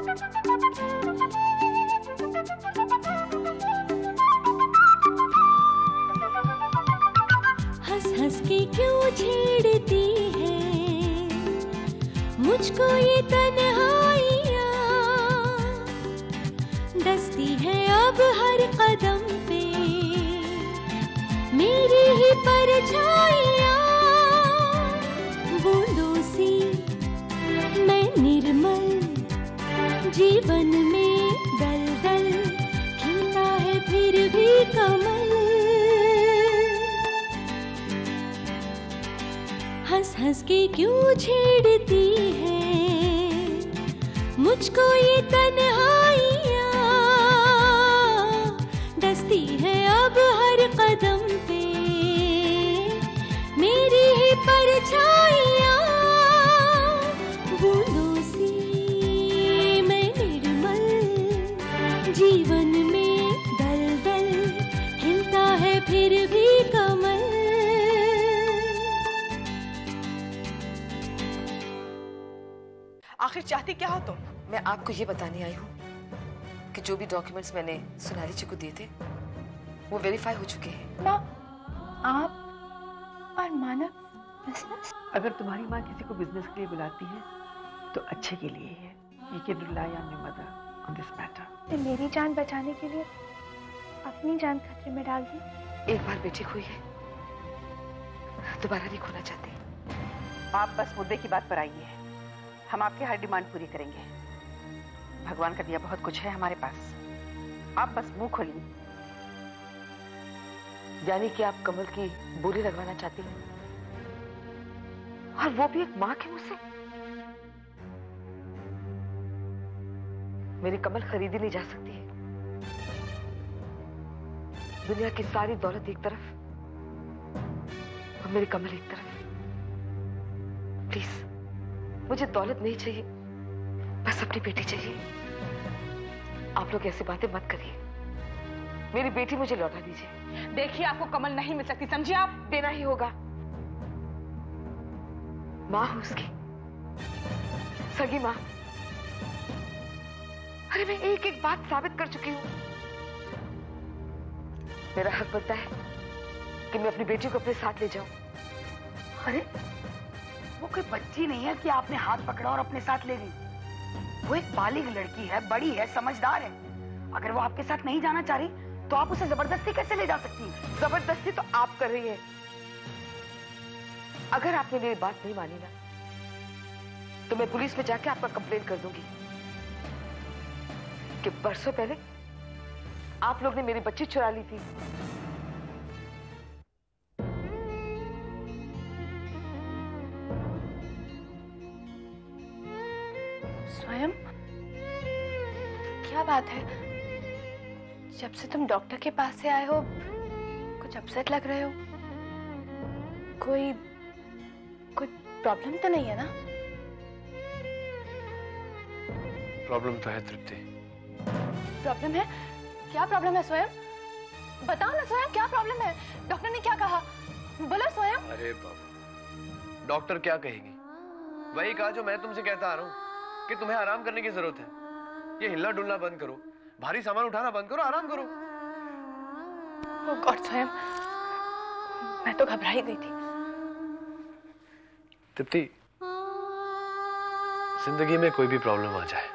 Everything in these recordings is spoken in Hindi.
हंस हंस के क्यों छेड़ती है मुझको ये तन्हाइयाँ, डसती है अब हर कदम पे मेरी ही परछाइयाँ। बूंदों सी मैं निर्मल, जीवन में दलदल, खिलता है फिर भी कमल। हंस हंस के क्यों छेड़ती है मुझको ये तन्हाइयाँ, डसती है अब हर कदम पे मेरी ही परछाइयाँ। बूंदों सी मैं निर्मल, जीवन में दलदल, खिलता है फिर भी कमल। आखिर चाहती क्या हो तुम? मैं आपको ये बताने आई हूँ कि जो भी डॉक्यूमेंट्स मैंने सोनाली जी को दिए थे वो वेरीफाई हो चुके हैं। माँ, आप और मानव बिजनेस? अगर तुम्हारी माँ किसी को बिजनेस के लिए बुलाती है तो अच्छे के लिए है। You can rely on your mother on this matter। मेरी जान बचाने के लिए अपनी जान खतरे में डाल दी। एक बार बेटी खोई है, दोबारा नहीं खोना चाहती। आप बस मुद्दे की बात पर आइए, हम आपकी हर डिमांड पूरी करेंगे। भगवान का दिया बहुत कुछ है हमारे पास, आप बस मुंह खोलिए। यानी कि आप कमल की बोली लगवाना चाहती हैं, और वो भी एक माँ के मुंह से? मेरी कमल खरीदी नहीं जा सकती है। दुनिया की सारी दौलत एक तरफ और मेरी कमल एक तरफ। प्लीज, मुझे दौलत नहीं चाहिए, बस अपनी बेटी चाहिए। आप लोग ऐसी बातें मत करिए, मेरी बेटी मुझे लौटा दीजिए। देखिए, आपको कमल नहीं मिल सकती, समझिए आप। देना ही होगा, माँ हूं उसकी, सगी माँ। अरे मैं एक एक बात साबित कर चुकी हूं। मेरा हक बनता है कि मैं अपनी बेटी को अपने साथ ले जाऊं। अरे वो कोई बच्ची नहीं है कि आपने हाथ पकड़ा और अपने साथ ले गई। वो एक बालिग लड़की है, बड़ी है, समझदार है। अगर वो आपके साथ नहीं जाना चाह रही तो आप उसे जबरदस्ती कैसे ले जा सकती हैं? जबरदस्ती तो आप कर रही है। अगर आपने मेरी बात नहीं मानी ना तो मैं पुलिस में जाके आपका कंप्लेंट कर दूंगी कि बरसों पहले आप लोग ने मेरी बच्ची चुरा ली थी। स्वयं, क्या बात है? जब से तुम डॉक्टर के पास से आए हो कुछ अपसेट लग रहे हो। कोई प्रॉब्लम तो नहीं है ना? प्रॉब्लम तो है तृप्ति। प्रॉब्लम है? क्या प्रॉब्लम है स्वयं? बताओ ना स्वयं, क्या प्रॉब्लम है? डॉक्टर ने क्या कहा? बोलो स्वयं। अरे बाबा, डॉक्टर क्या कहेगी? वही कहा जो मैं तुमसे कहता आ रहा हूँ कि तुम्हें आराम करने की जरूरत है। ये हिलना डुलना बंद करो, भारी सामान उठाना बंद करो, आराम करो। ओह गॉड स्वयं, मैं तो घबरा ही गई थी। तृप्ति, जिंदगी में कोई भी प्रॉब्लम आ जाए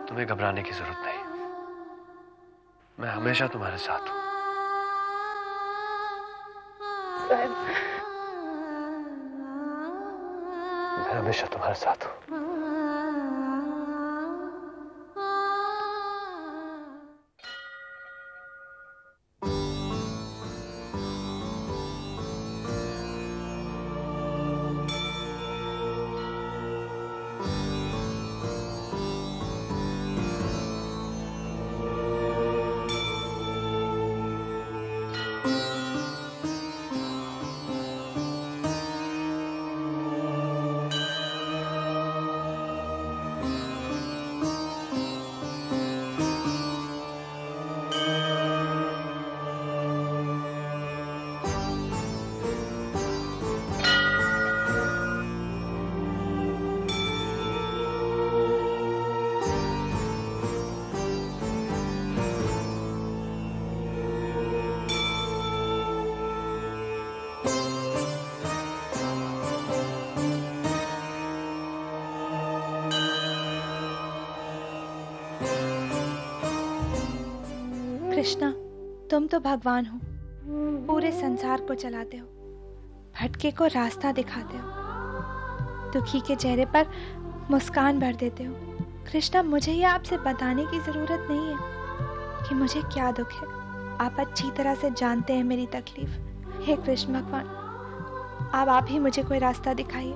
तुम्हें घबराने की जरूरत नहीं। मैं हमेशा तुम्हारे साथ हूं। मैं हमेशा तुम्हारे साथ हूं। कृष्णा, तुम तो भगवान हो, पूरे संसार को चलाते हो, भटके को रास्ता दिखाते हो, दुखी के चेहरे पर मुस्कान भर देते हो। कृष्णा, मुझे ये आपसे बताने की जरूरत नहीं है कि मुझे क्या दुख है। आप अच्छी तरह से जानते हैं मेरी तकलीफ। हे कृष्ण भगवान, अब आप ही मुझे कोई रास्ता दिखाइए,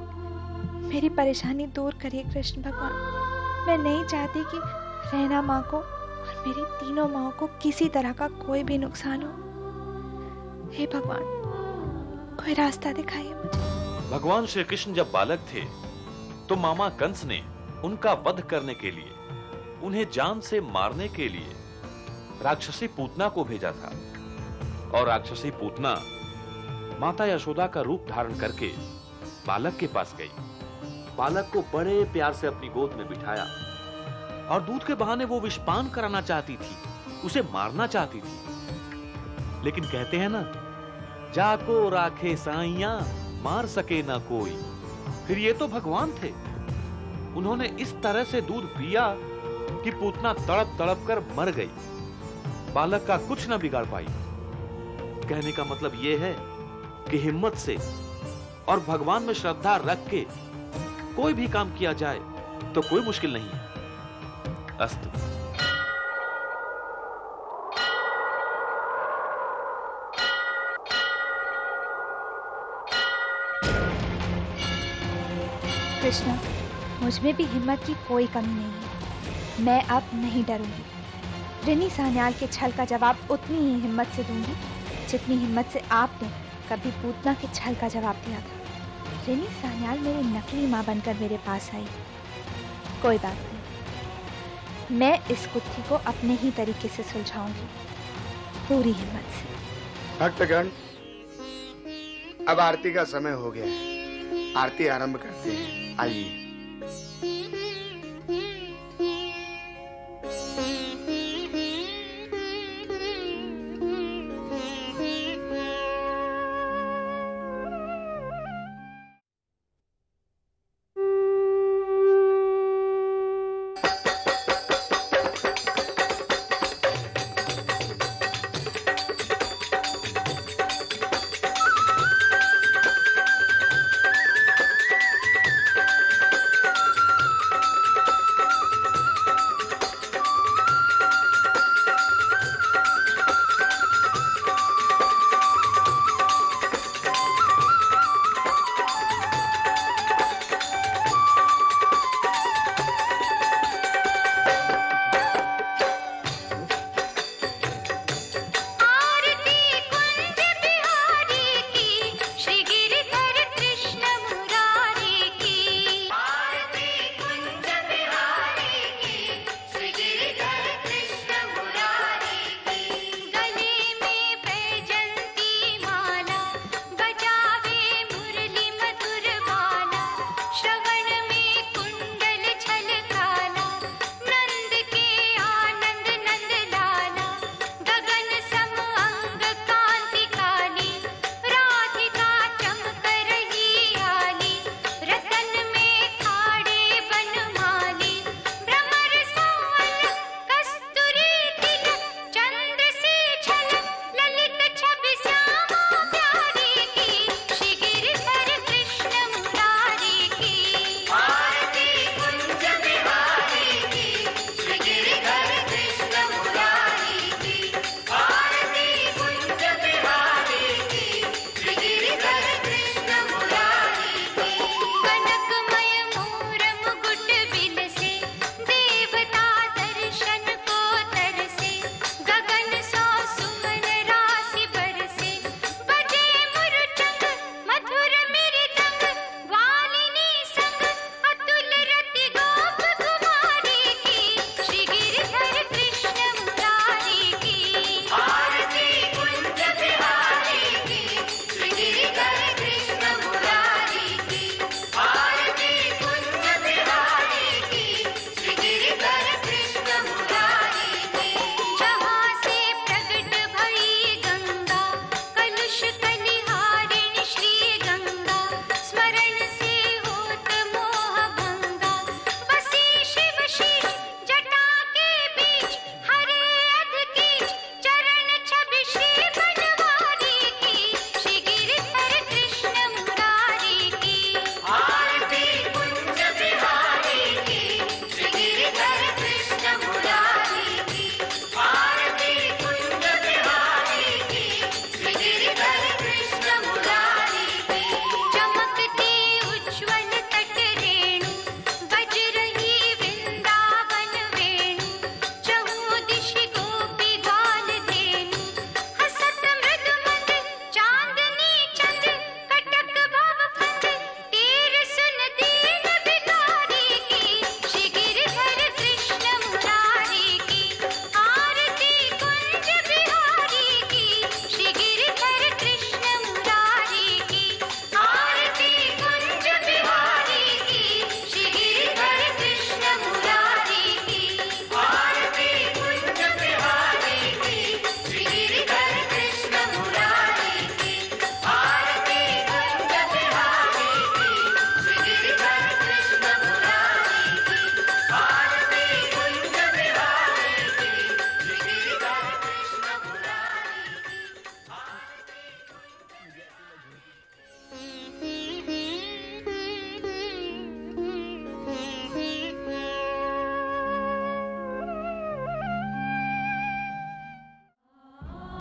मेरी परेशानी दूर करिए कृष्ण भगवान। मैं नहीं चाहती कि रैना माँ को और मेरी तीनों माँओं को किसी तरह का कोई भी नुकसान हो। हे भगवान, कोई रास्ता दिखाइए मुझे। भगवान श्री कृष्ण जब बालक थे तो मामा कंस ने उनका वध करने के लिए, उन्हें जान से मारने के लिए राक्षसी पूतना को भेजा था। और राक्षसी पूतना माता यशोदा का रूप धारण करके बालक के पास गई, बालक को बड़े प्यार से अपनी गोद में बिठाया और दूध के बहाने वो विषपान कराना चाहती थी, उसे मारना चाहती थी। लेकिन कहते हैं ना, जाको राखे साइया मार सके ना कोई। फिर ये तो भगवान थे, उन्होंने इस तरह से दूध पिया कि पूतना तड़प तड़प कर मर गई, बालक का कुछ ना बिगाड़ पाई। कहने का मतलब यह है कि हिम्मत से और भगवान में श्रद्धा रख के कोई भी काम किया जाए तो कोई मुश्किल नहीं है। अस्तु। कृष्णा, मुझ में भी हिम्मत की कोई कमी नहीं है। मैं अब नहीं डरूंगी। रिनी सान्याल के छल का जवाब उतनी ही हिम्मत से दूंगी जितनी हिम्मत से आपने कभी पूतना के छल का जवाब दिया था। रिनी सान्याल मेरी नकली माँ बनकर मेरे पास आई। कोई बात नहीं, मैं इस गुत्थी को अपने ही तरीके से सुलझाऊंगी, पूरी हिम्मत से। भक्तगण, अब आरती का समय हो गया है, आरती आरंभ करते हैं। आइए।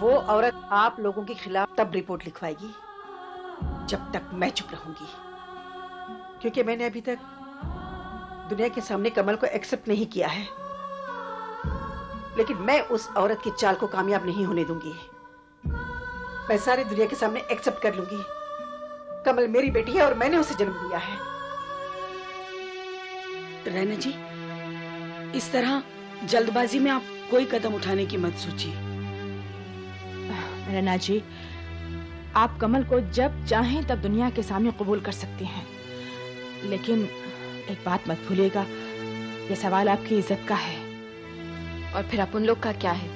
वो औरत आप लोगों के खिलाफ तब रिपोर्ट लिखवाएगी जब तक मैं चुप रहूंगी, क्योंकि मैंने अभी तक दुनिया के सामने कमल को एक्सेप्ट नहीं किया है। लेकिन मैं उस औरत की चाल को कामयाब नहीं होने दूंगी। मैं सारी दुनिया के सामने एक्सेप्ट कर लूंगी, कमल मेरी बेटी है और मैंने उसे जन्म दिया है। रैना जी, इस तरह जल्दबाजी में आप कोई कदम उठाने की मत सोचिए। रैना जी, आप कमल को जब चाहें तब दुनिया के सामने कबूल कर सकती हैं, लेकिन एक बात मत भूलिएगा, ये सवाल आपकी इज्जत का है। और फिर अपन लोग का क्या है?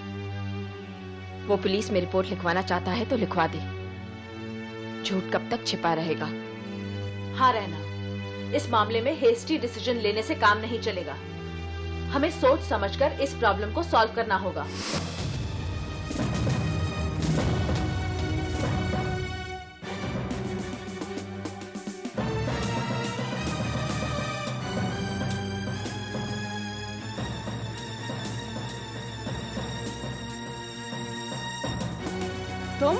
वो पुलिस में रिपोर्ट लिखवाना चाहता है तो लिखवा दे। झूठ कब तक छिपा रहेगा? हाँ रहना, इस मामले में हेस्टी डिसीजन लेने से काम नहीं चलेगा। हमें सोच समझकर इस प्रॉब्लम को सॉल्व करना होगा। तुम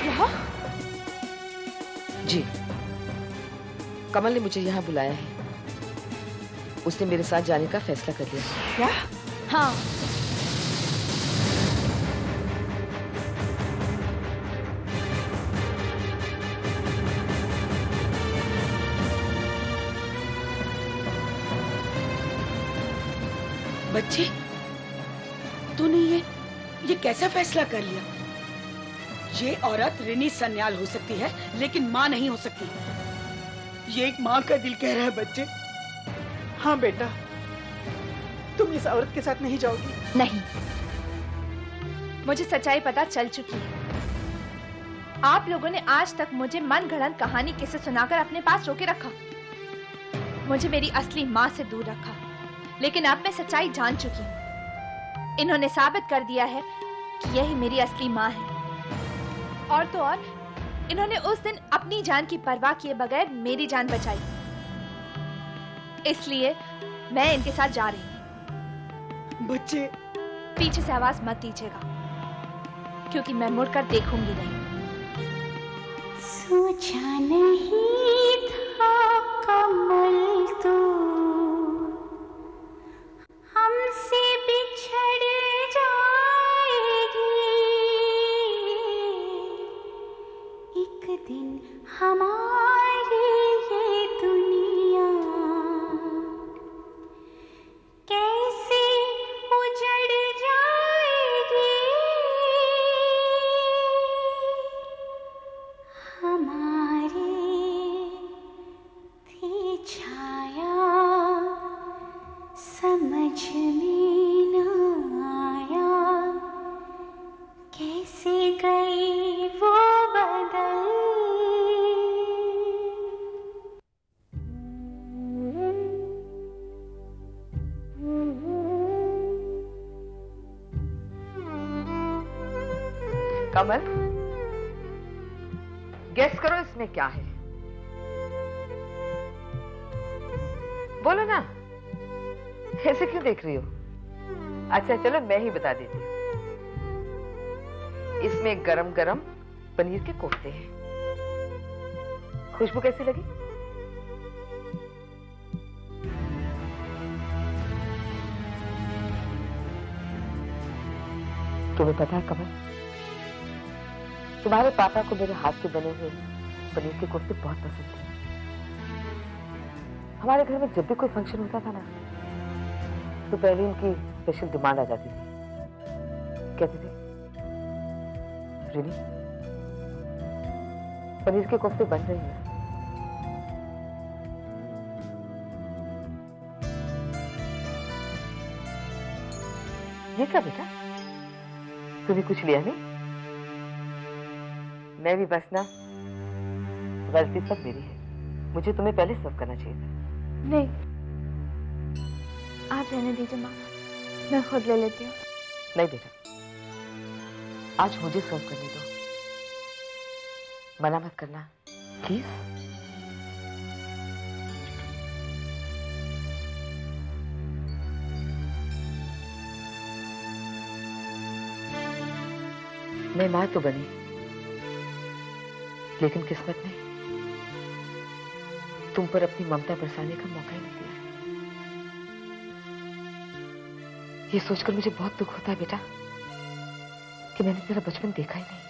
यहाँ? जी, कमल ने मुझे यहाँ बुलाया है। उसने मेरे साथ जाने का फैसला कर लिया। क्या? हाँ, बच्चे, तूने ये कैसा फैसला कर लिया? ये औरत रिनी सन्याल हो सकती है, लेकिन माँ नहीं हो सकती। ये एक माँ का दिल कह रहा है बच्चे। हाँ बेटा, तुम इस औरत के साथ नहीं जाओगी? नहीं, मुझे सच्चाई पता चल चुकी है। आप लोगों ने आज तक मुझे मन गढ़ंत कहानी किस्से सुनाकर अपने पास रोके रखा, मुझे मेरी असली माँ से दूर रखा। लेकिन अब मैं सच्चाई जान चुकी हूँ। इन्होंने साबित कर दिया है कि यही मेरी असली माँ है। और तो और, इन्होंने उस दिन अपनी जान की परवाह किए बगैर मेरी जान बचाई। इसलिए मैं इनके साथ जा रही हूँ। बच्चे, पीछे से आवाज मत दीजिएगा, क्योंकि मैं मुड़कर देखूंगी नहीं। सोचा नहीं था कमल तो हमसे बिछड़ जाएगी, एक दिन हमारी ये दुनिया कैसे उजड़ जाएगी। हमारी थी छाया, समझ में न आया, कैसे गई वो बदल। कमल, गेस करो इसमें क्या है? बोलो ना, ऐसे क्यों देख रही हो? अच्छा चलो मैं ही बता देती हूँ। इसमें गरम गरम पनीर के कोफ्ते हैं। खुशबू कैसी लगी? तुम्हें पता है कमल, तुम्हारे पापा को मेरे हाथ के बने हुए पनीर के कोफ्ते बहुत पसंद थे। हमारे घर में जब भी कोई फंक्शन होता था ना, तो पहले उनकी स्पेशल डिमांड आ जाती थी। कहते थे, रिनी, पनीर के कोफ्ते बन रहे हैं। ये क्या बेटा, तुम्हें कुछ लिया नहीं? मैं भी बस ना, गलती सब मेरी है। मुझे तुम्हें पहले सर्व करना चाहिए था। नहीं, आप रहने दीजिए माँ, मैं खुद ले लेती हूँ। नहीं बेटा, आज मुझे सर्व करने दो। मना मत करना प्लीज। मैं मां तो बनी, लेकिन किस्मत ने तुम पर अपनी ममता बरसाने का मौका ही नहीं दिया। ये सोचकर मुझे बहुत दुख होता है बेटा कि मैंने तेरा बचपन देखा ही नहीं,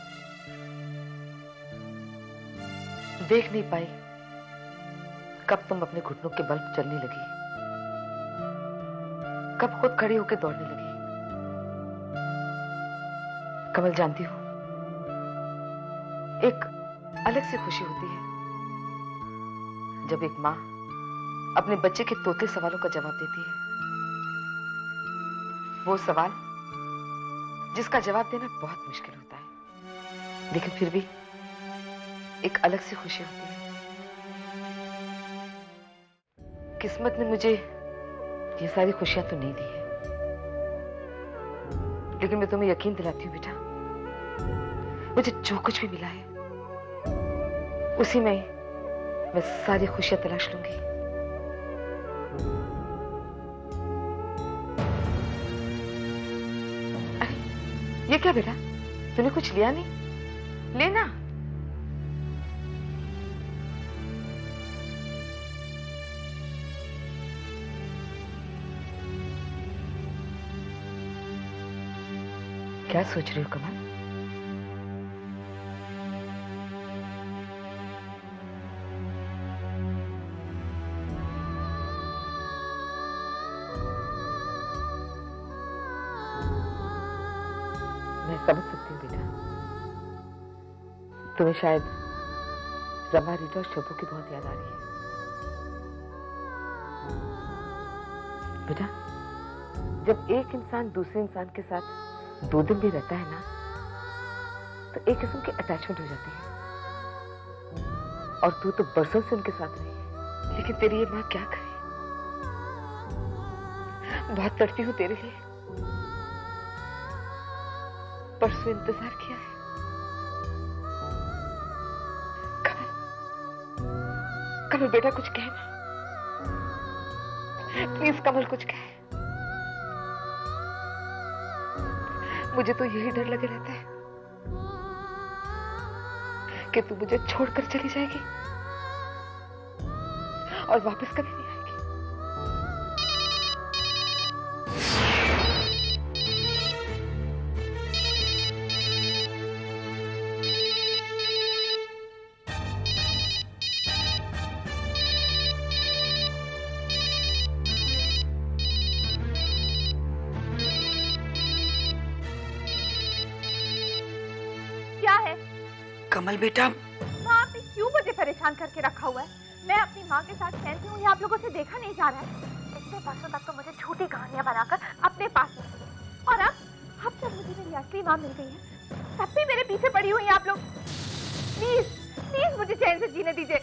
देख नहीं पाई कब तुम अपने घुटनों के बल पर चलने लगी, कब खुद खड़ी होकर दौड़ने लगी। कमल, जानती हो, एक अलग सी खुशी होती है जब एक मां अपने बच्चे के तोतले सवालों का जवाब देती है। वो सवाल जिसका जवाब देना बहुत मुश्किल होता है, लेकिन फिर भी एक अलग सी खुशी होती है। किस्मत ने मुझे ये सारी खुशियां तो नहीं दी है, लेकिन मैं तुम्हें यकीन दिलाती हूँ बेटा, मुझे जो कुछ भी मिला है उसी में मैं सारी खुशियां तलाश लूंगी। अरे ये क्या बेटा, तूने कुछ लिया नहीं? लेना। क्या सोच रही हो कमल? मैं समझ सकती हूँ बेटा, तुम्हें शायद रमा, रीटा और शोभू की बहुत याद आ रही है। बेटा, जब एक इंसान दूसरे इंसान के साथ 2 दिन भी रहता है ना, तो एक किस्म की अटैचमेंट हो जाती है। और तू तो बरसों से उनके साथ रही है, लेकिन तेरी ये माँ क्या करे। बहुत तड़पी हूँ तेरे लिए, परसों इंतजार किया है। कमल, कमल बेटा कुछ कहना, प्लीज कमल कुछ कह। मुझे तो यही डर लगे रहता है कि तू मुझे छोड़कर चली जाएगी और वापस कभी नहीं आएगी। कमल बेटा, माँ आपने क्यों मुझे परेशान करके रखा हुआ है? मैं अपनी माँ के साथ कैसे हूँ, ये आप लोगों से देखा नहीं जा रहा है। इतने वर्षों तक तो मुझे झूठी कहानियां बनाकर अपने पास रखी, और अब जब मुझे मेरी असली माँ मिल गई है, तब भी मेरे पीछे पड़ी हुई हैं आप लोग। प्लीज प्लीज मुझे चैन से जीने दीजिए।